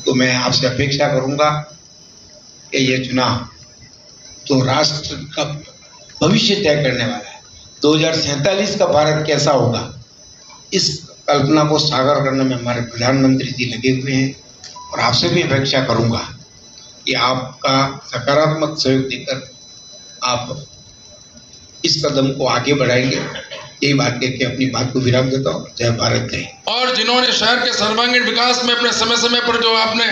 तो मैं आपसे अपेक्षा करूंगा कि ये चुनाव तो राष्ट्र का भविष्य तय करने वाला है। 2047 का भारत कैसा होगा, इस कल्पना को साकार करने में हमारे प्रधानमंत्री जी लगे हुए हैं। और आपसे भी अपेक्षा करूंगा कि आपका सकारात्मक सहयोग देकर आप इस कदम को आगे बढ़ाएंगे। यही बात कह के अपनी बात को विराम देता हूँ। जय भारत जय। और जिन्होंने शहर के सर्वांगीण विकास में अपने समय समय पर जो आपने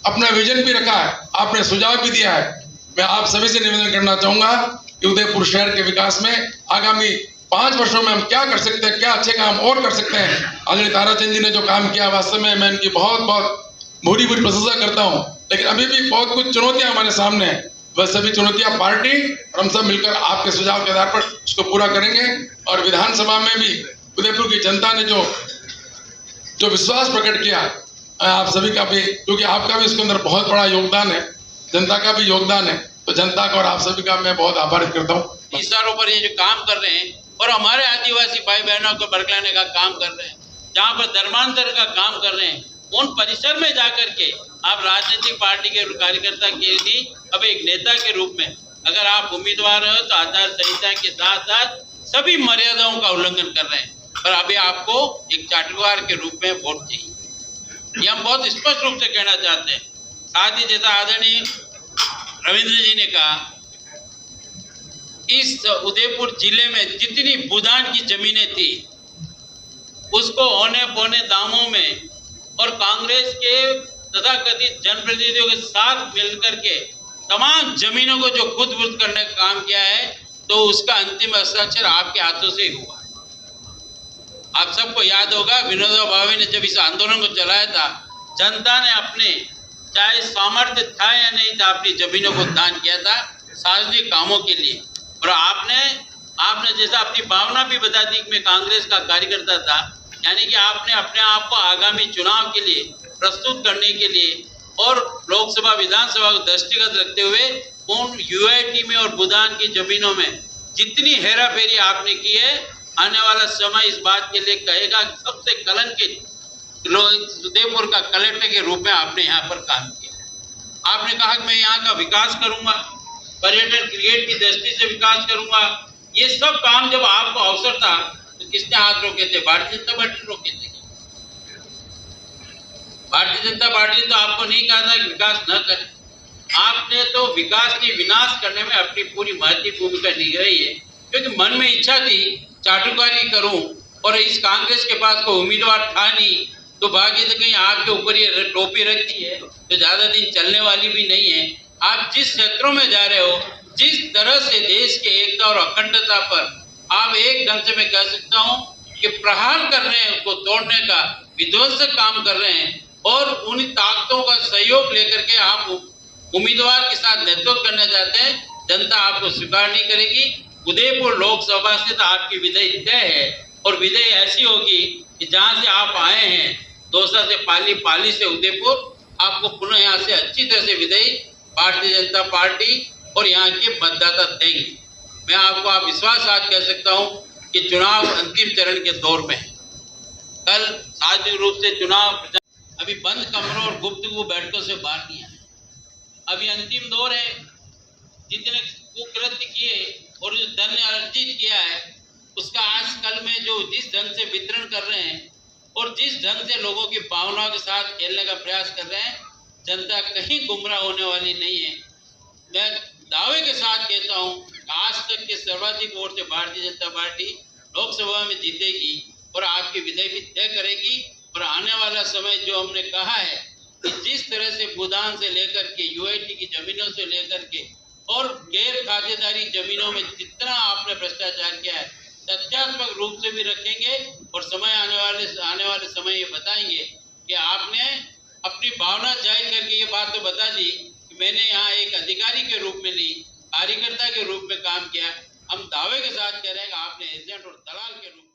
अपना विजन भी रखा है, आपने सुझाव भी दिया है, मैं आप सभी से निवेदन करना चाहूंगा कि उदयपुर शहर के विकास में आगामी 5 वर्षों में हम क्या कर सकते हैं, क्या अच्छे काम और कर सकते हैं। आदरणीय ताराचंद जी ने जो काम किया, वास्तव में मैं इनकी बहुत बहुत भूरी भूरी प्रशंसा करता हूँ। लेकिन अभी भी बहुत कुछ चुनौतियां हमारे सामने हैं। वह सभी चुनौतियां पार्टी और हम सब मिलकर आपके सुझाव के आधार पर उसको पूरा करेंगे। और विधानसभा में भी उदयपुर की जनता ने जो विश्वास प्रकट किया, आप सभी का भी, क्योंकि आपका भी इसके अंदर बहुत बड़ा योगदान है, जनता का भी योगदान है, तो जनता का और आप सभी का मैं बहुत आभार करता हूँ। इस स्थानों पर ये जो काम कर रहे हैं और हमारे आदिवासी भाई बहनों को बरकराने का काम कर रहे हैं, जहाँ पर धर्मांतर का काम कर रहे हैं, उन परिसर में जाकर के आप राजनीतिक पार्टी के कार्यकर्ता के लिए अब एक नेता के रूप में अगर आप उम्मीदवार हो तो आचार संहिता के साथ साथ सभी मर्यादाओं का उल्लंघन कर रहे हैं। पर अभी आपको एक चाटुकार के रूप में वोट चाहिए, ये हम बहुत स्पष्ट रूप से कहना चाहते हैं। साथ ही जैसा आदरणीय रविंद्र जी ने कहा, इस उदयपुर जिले में जितनी भूदान की जमीनें थी उसको औने पौने दामों में और कांग्रेस के तथाकथित जनप्रतिनिधियों के साथ मिलकर के तमाम जमीनों को जो खुद बुर्द करने का काम किया है, तो उसका अंतिम हस्ताक्षर आपके हाथों से ही हुआ। आप सबको याद होगा, विनोबा भावे ने जब इस आंदोलन को चलाया था, जनता ने अपने चाहे सामर्थ्य था या नहीं था, अपनी जमीनों को दान किया था सार्वजनिक कामों के लिए। और आपने जैसा अपनी भावना भी बता दी कि मैं कांग्रेस का कार्यकर्ता था, यानी कि आपने अपने आप को आगामी चुनाव के लिए प्रस्तुत करने के लिए और लोकसभा विधानसभा को दृष्टिगत रखते हुए उन यूआईटी में और भूदान की जमीनों में जितनी हेरा फेरी आपने की है, आने वाला समय इस बात के लिए कहेगा कि सबसे कलंकित उदयपुर का कलेक्टर के रूप में आपने यहाँ पर काम किया। आपने कहा कि मैं यहाँ का विकास करूंगा, पर्यटन क्रिएट की दृष्टि से विकास करूंगा। ये सब काम जब आपको अवसर था तो किसने हाथ रोके थे? भारतीय जनता पार्टी रोके थे। भारतीय जनता पार्टी ने तो आपको नहीं कहा था कि विकास न करें, आपने तो विकास की विनाश करने में अपनी पूरी महत्वपूर्ण भूमिका निभाई है। क्योंकि मन में इच्छा थी चाटुकारी करूं और इस कांग्रेस के पास कोई उम्मीदवार था नहीं, तो भाग्य से कहीं आपके ऊपर ये टोपी रखी है तो ज्यादा दिन चलने वाली भी नहीं है। आप जिस क्षेत्रों में जा रहे हो, जिस तरह से देश के एकता और अखंडता पर आप एक ढंग से मैं कह सकता हूं कि प्रहार कर रहे हैं, उसको तोड़ने का विध्वंसक काम कर रहे हैं, और उन ताकतों का सहयोग लेकर के आप उम्मीदवार के साथ नेतृत्व करना चाहते हैं, जनता आपको स्वीकार नहीं करेगी। उदयपुर लोकसभा से तो आपकी विजय तय है, और विजय ऐसी होगी कि जहां से आप आए हैं दौसा से पाली से उदयपुर, आपको पुनः यहाँ से अच्छी तरह से विजयी भारतीय जनता पार्टी और यहाँ के मतदाता देंगे। मैं आपको आप विश्वास आज कह सकता हूँ कि चुनाव अंतिम चरण के दौर में है। कल सार्वजनिक रूप से चुनाव अभी बंद कमरों और गुप्तगू बैठकों से बाहर नहीं आए, अभी अंतिम दौर है। जितने कुकृत्य किए और जो धन अर्जित किया है उसका आज कल में जो जिस ढंग से वितरण कर रहे हैं और जिस ढंग से लोगों की भावनाओं के साथ खेलने का प्रयास कर रहे हैं, जनता कहीं गुमराह होने वाली नहीं है। मैं दावे के साथ कहता हूं आज तक के सर्वाधिक वोट से भारतीय जनता पार्टी लोकसभा में जीतेगी और आपकी विजय भी तय करेगी। और आने वाला समय जो हमने कहा है कि जिस तरह से भूदान से लेकर के यूआईटी की जमीनों से लेकर के और गैर खातेदारी जमीनों में जितना आपने भ्रष्टाचार किया है, तथ्यात्मक रूप से भी रखेंगे और समय आने वाले समय ये बताएंगे कि आपने अपनी भावना जाहिर करके ये बात तो बता दी कि मैंने यहाँ एक अधिकारी के रूप में नहीं, कार्यकर्ता के रूप में काम किया। हम दावे के साथ कह रहे हैं कि आपने एजेंट और दलाल के रूप में